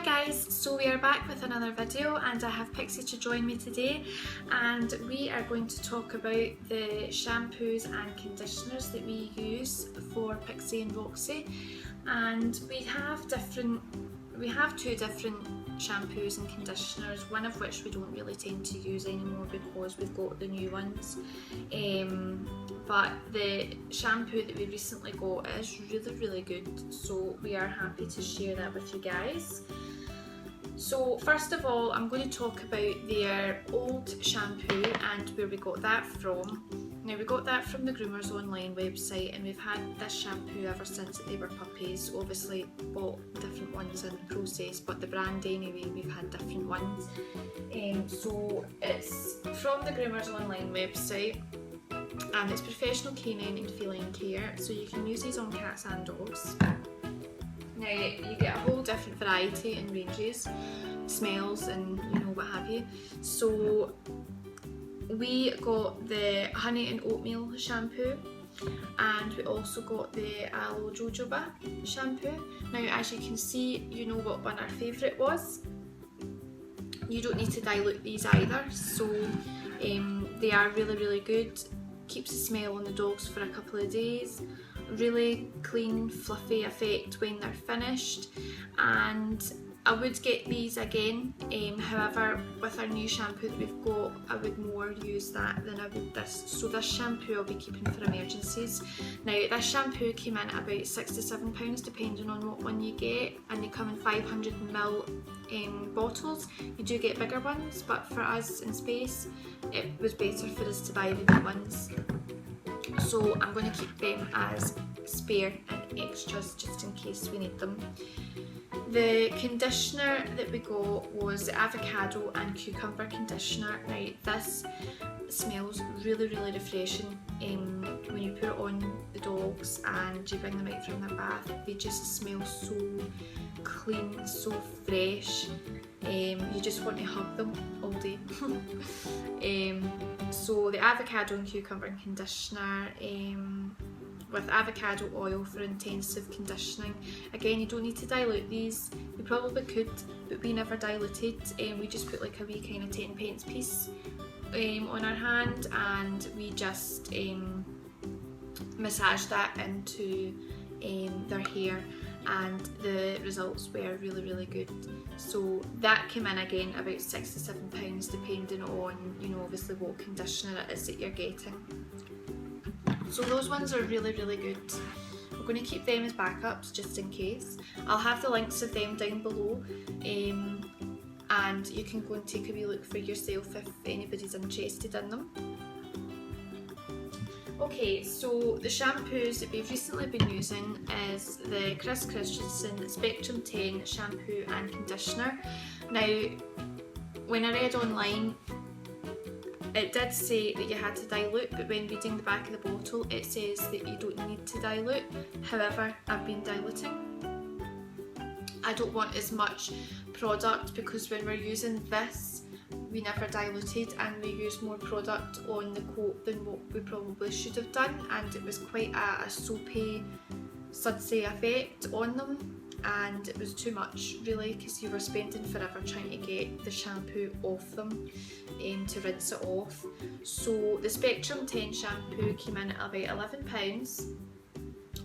guys, so we are back with another video and I have Pixie to join me today, and we are going to talk about the shampoos and conditioners that we use for Pixie and Roxy. And we have two different shampoos and conditioners, one of which we don't really tend to use anymore because we've got the new ones, but the shampoo that we recently got is really good, so we are happy to share that with you guys. So first of all, I'm going to talk about their old shampoo and where we got that from. Now, we got that from the Groomers Online website, and we've had this shampoo ever since they were puppies. Obviously bought different ones in the process, but the brand anyway, we've had different ones. So it's from the Groomers Online website, and it's professional canine and feline care, so you can use these on cats and dogs. Now you get a whole different variety and ranges, smells and what have you. So we got the honey and oatmeal shampoo, and we also got the aloe jojoba shampoo. Now, as you can see, you know what one our favourite was. You don't need to dilute these either, so they are really good. Keeps the smell on the dogs for a couple of days. Really clean, fluffy effect when they're finished, and I would get these again. However, with our new shampoo that we've got, I would more use that than I would this. So this shampoo I'll be keeping for emergencies. Now, this shampoo came in at about £6 to £7 depending on what one you get, and they come in 500ml bottles. You do get bigger ones, but for us in space, it was better for us to buy the big ones. So I'm going to keep them as spare and extras just in case we need them. The conditioner that we got was the avocado and cucumber conditioner. Now, this smells really refreshing. When you put it on the dogs and you bring them out from their bath, they just smell so clean, so fresh. You just want to hug them all day. So the avocado and cucumber conditioner, with avocado oil for intensive conditioning. Again, you don't need to dilute these. You probably could, but we never diluted. We just put like a wee kind of 10p piece on our hand, and we just massage that into their hair, and the results were really good. So that came in again about £6 to £7 depending on obviously what conditioner it is that you're getting. So those ones are really good. We're going to keep them as backups just in case. I'll have the links of them down below, and you can go and take a wee look for yourself if anybody's interested in them. Okay, so the shampoos that we've recently been using is the Christies Spectrum 10 shampoo and conditioner. Now, when I read online, it did say that you had to dilute, but when reading the back of the bottle it says that you don't need to dilute. However, I've been diluting. I don't want as much product because when we're using this, we never diluted and we used more product on the coat than what we probably should have done, and it was quite a soapy, sudsy effect on them, and it was too much really because you were spending forever trying to get the shampoo off them to rinse it off. So the Spectrum 10 shampoo came in at about £11.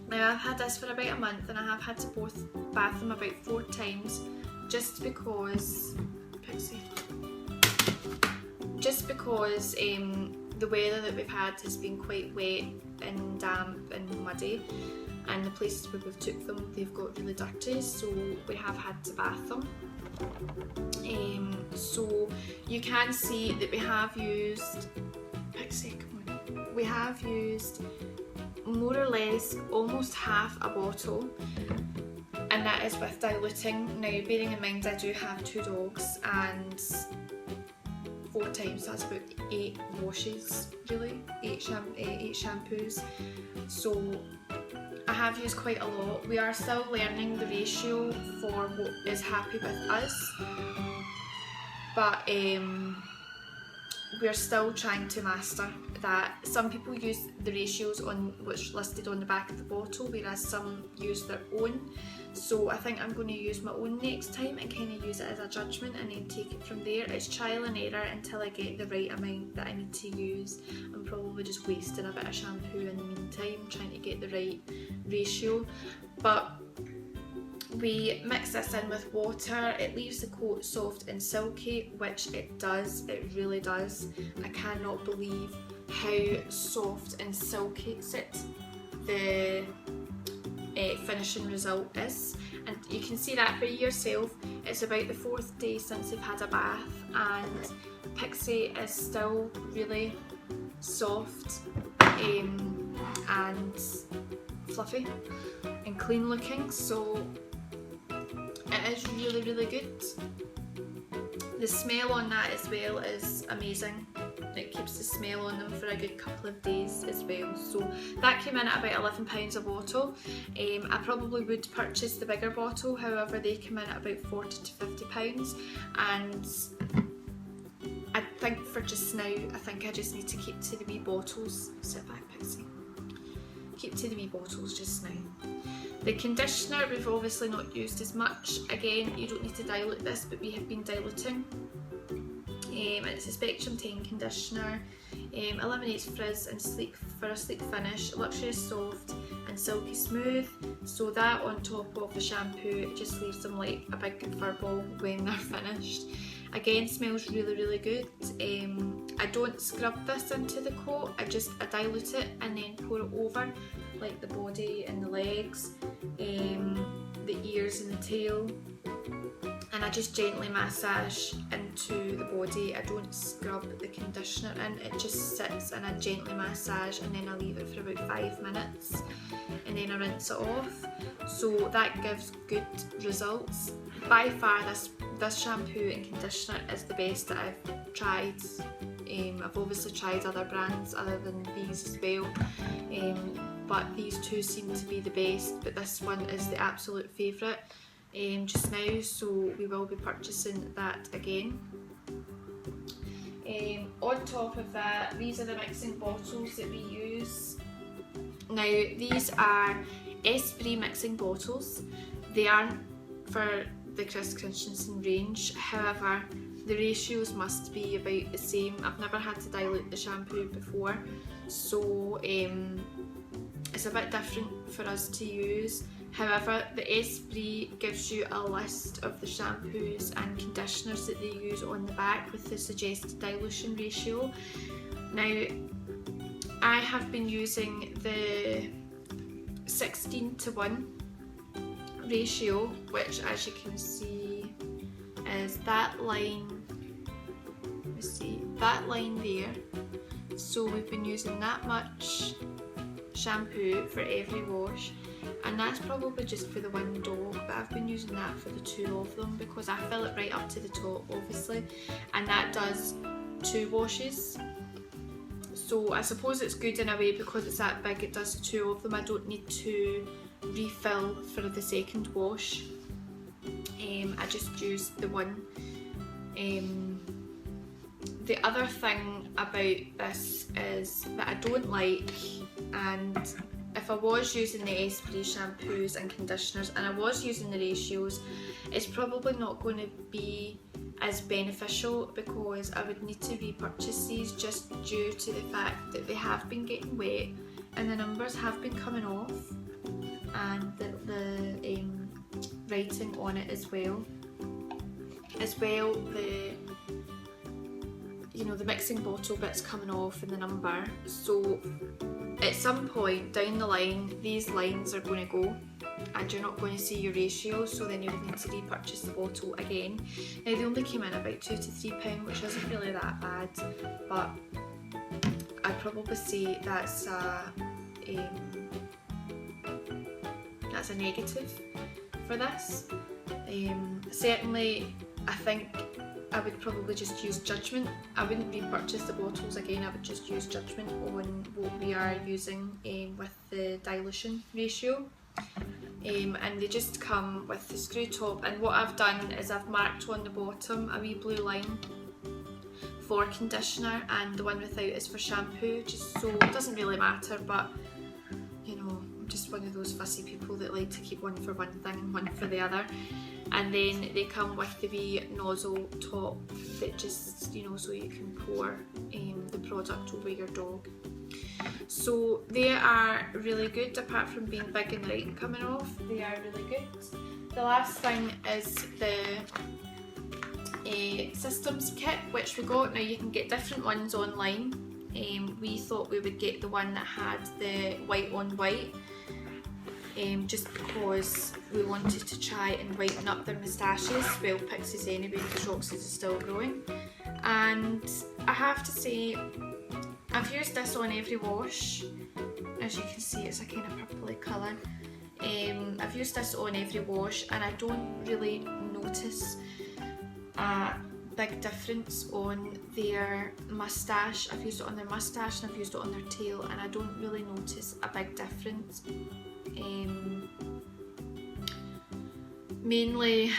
Now, I've had this for about a month and I have had to bath them about 4 times just because the weather that we've had has been quite wet and damp and muddy, and the places where we've took them, they've got really dirty, so we have had to bath them. So you can see that we have used more or less almost half a bottle, and that is with diluting. Now, bearing in mind I do have 2 dogs, and 4 times, so that's about 8 washes really, 8 shampoos. So I have used quite a lot. We are still learning the ratio for what is happy with us, but we're still trying to master that. Some people use the ratios on which listed on the back of the bottle, whereas some use their own. So I think I'm going to use my own next time and kind of use it as a judgment and then take it from there. It's trial and error until I get the right amount that I need to use. I'm probably just wasting a bit of shampoo in the meantime trying to get the right ratio. But we mix this in with water. It leaves the coat soft and silky, which it does, it really does. I cannot believe how soft and silky the finishing result is, and you can see that by yourself. It's about the 4th day since they've had a bath, and Pixie is still really soft and fluffy and clean looking, so it is really, really good. The smell on that as well is amazing. It keeps the smell on them for a good couple of days as well. So that came in at about £11 a bottle. I probably would purchase the bigger bottle, however they come in at about £40 to £50, and I think for just now, I think I just need to keep to the wee bottles. Sit back, Pixie. Keep to the wee bottles just now. The conditioner we've obviously not used as much. Again, you don't need to dilute this, but we have been diluting. It's a Spectrum 10 conditioner. Eliminates frizz and sleek for a sleek finish. Luxurious soft and silky smooth. So that on top of the shampoo, it just leaves them like a big fur ball when they're finished. Again, smells really, really good. I don't scrub this into the coat, I dilute it and then pour it over, like the body and the legs, the ears and the tail, and I just gently massage into the body. I don't scrub the conditioner in, it just sits and I gently massage, and then I leave it for about 5 minutes and then I rinse it off. So that gives good results. By far this shampoo and conditioner is the best that I've tried. I've obviously tried other brands other than these as well, but these two seem to be the best, but this one is the absolute favourite just now, so we will be purchasing that again. On top of that, these are the mixing bottles that we use. Now these are Esprit mixing bottles. They aren't for the Christies range, however the ratios must be about the same. I've never had to dilute the shampoo before, so it's a bit different for us to use. However, the Esprit gives you a list of the shampoos and conditioners that they use on the back with the suggested dilution ratio. Now, I have been using the 16:1 ratio, which as you can see is that line, that line there. So we've been using that much shampoo for every wash, and that's probably just for the one dog, but I've been using that for the 2 of them because I fill it right up to the top obviously, and that does 2 washes. So I suppose it's good in a way because it's that big, it does 2 of them. I don't need to refill for the second wash. I just use the one. The other thing about this is that I don't like, and if I was using the Esprit shampoos and conditioners and I was using the ratios, it's probably not going to be as beneficial because I would need to repurchase these just due to the fact that they have been getting wet and the numbers have been coming off, and the writing on it as well. The mixing bottle bit's coming off and the number. So at some point down the line, these lines are going to go and you're not going to see your ratio, so then you would need to repurchase the bottle again. Now they only came in about £2 to £3, which isn't really that bad, but I'd probably say that's a negative for this. Certainly I think I would probably just use judgment. I wouldn't repurchase the bottles again, I would just use judgment on what we are using with the dilution ratio. And they just come with the screw top, and what I've done is I've marked on the bottom a wee blue line for conditioner and the one without is for shampoo, just so it doesn't really matter, but you know, I'm just one of those fussy people that like to keep one for one thing and one for the other. And then they come with the wee nozzle top that just, you know, so you can pour the product over your dog. So they are really good, apart from being big and right and coming off, they are really good. The last thing is the systems kit, which we got. Now you can get different ones online. We thought we would get the one that had the white on white, just because we wanted to try and whiten up their moustaches. Well, Pixie's anyway, because Roxy's is still growing. And I have to say, I've used this on every wash. As you can see, it's a kind of purpley colour. I've used this on every wash and I don't really notice a big difference on their moustache. I've used it on their moustache and I've used it on their tail, and I don't really notice a big difference. Mainly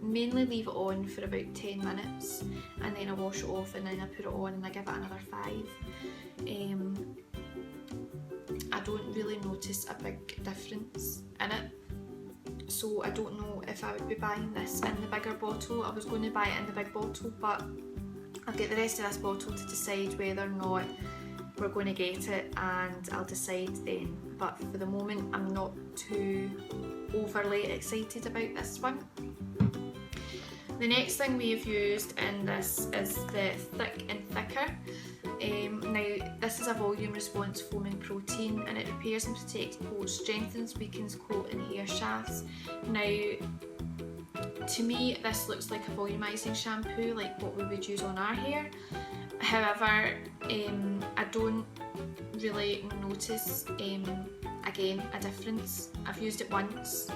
leave it on for about 10 minutes and then I wash it off, and then I put it on and I give it another 5. I don't really notice a big difference in it, so I don't know if I would be buying this in the bigger bottle. I was going to buy it in the big bottle, but I'll get the rest of this bottle to decide whether or not we're going to get it, and I'll decide then. But for the moment I'm not too overly excited about this one. The next thing we have used in this is the Thick and Thicker. Now this is a volume response foaming protein, and it repairs and protects coats, strengthens, weakens coat and hair shafts. Now to me this looks like a volumizing shampoo, like what we would use on our hair. However, I don't really notice again a difference. I've used it once.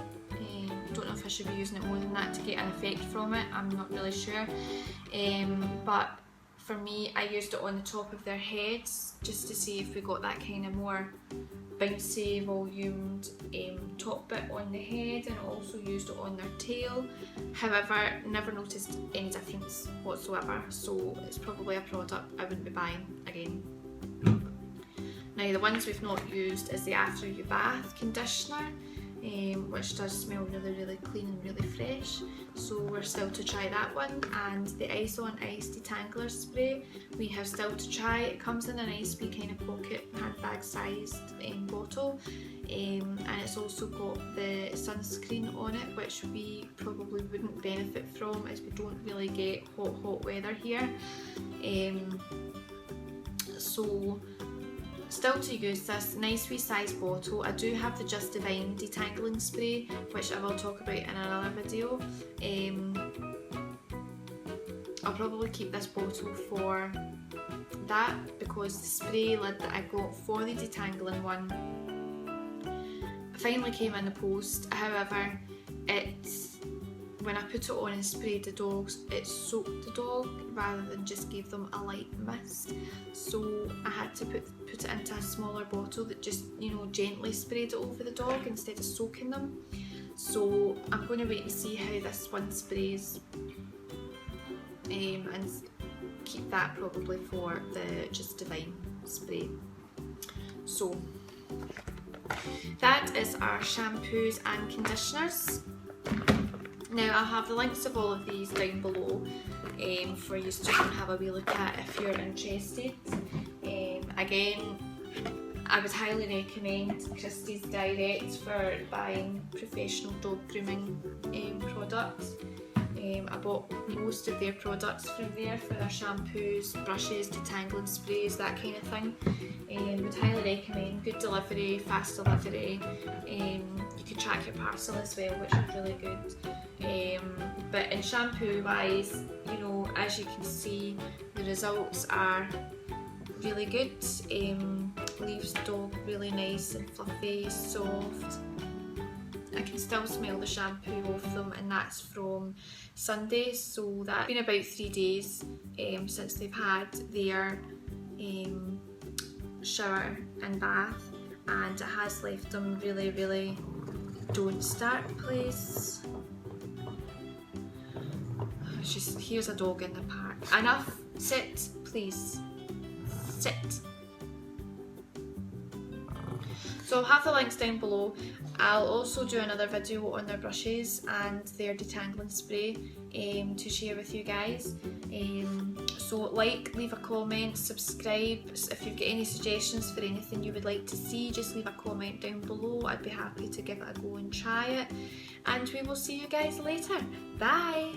Don't know if I should be using it more than that to get an effect from it, I'm not really sure. But for me, I used it on the top of their heads just to see if we got that kind of more bouncy, volumed top bit on the head, and also used it on their tail. However, never noticed any difference whatsoever, so it's probably a product I wouldn't be buying again. Now the ones we've not used is the After You Bath conditioner, which does smell really, really clean and really fresh, so we're still to try that one. And the Ice on Ice detangler spray we have still to try. It comes in a nice wee kind of pocket handbag sized bottle, and it's also got the sunscreen on it, which we probably wouldn't benefit from as we don't really get hot weather here. So still to use this nice wee size bottle. I do have the Just Divine detangling spray, which I will talk about in another video. I'll probably keep this bottle for that, because the spray lid that I got for the detangling one finally came in the post. However, when I put it on and sprayed the dogs, it soaked the dog rather than just gave them a light mist. So I had to put it into a smaller bottle that just, you know, gently sprayed it over the dog instead of soaking them. So I'm going to wait and see how this one sprays, and keep that probably for the Just Divine spray. So that is our shampoos and conditioners. Now I'll have the links of all of these down below for you to have a wee look at if you're interested. Again, I would highly recommend Christies Direct for buying professional dog grooming products. I bought most of their products from there for their shampoos, brushes, detangling sprays, that kind of thing. Would highly recommend. Good delivery, fast delivery. You can track your parcel as well, which is really good. But in shampoo wise, you know, as you can see, the results are really good. Leaves the dog really nice and fluffy, soft. I can still smell the shampoo off them, and that's from Sunday, so that's been about 3 days since they've had their shower and bath, and it has left them really, really don't start place. Here's a dog in the park. Enough. Sit, please. Sit. So I'll have the links down below. I'll also do another video on their brushes and their detangling spray to share with you guys. So like, leave a comment, subscribe. If you've got any suggestions for anything you would like to see, just leave a comment down below. I'd be happy to give it a go and try it. And we will see you guys later. Bye!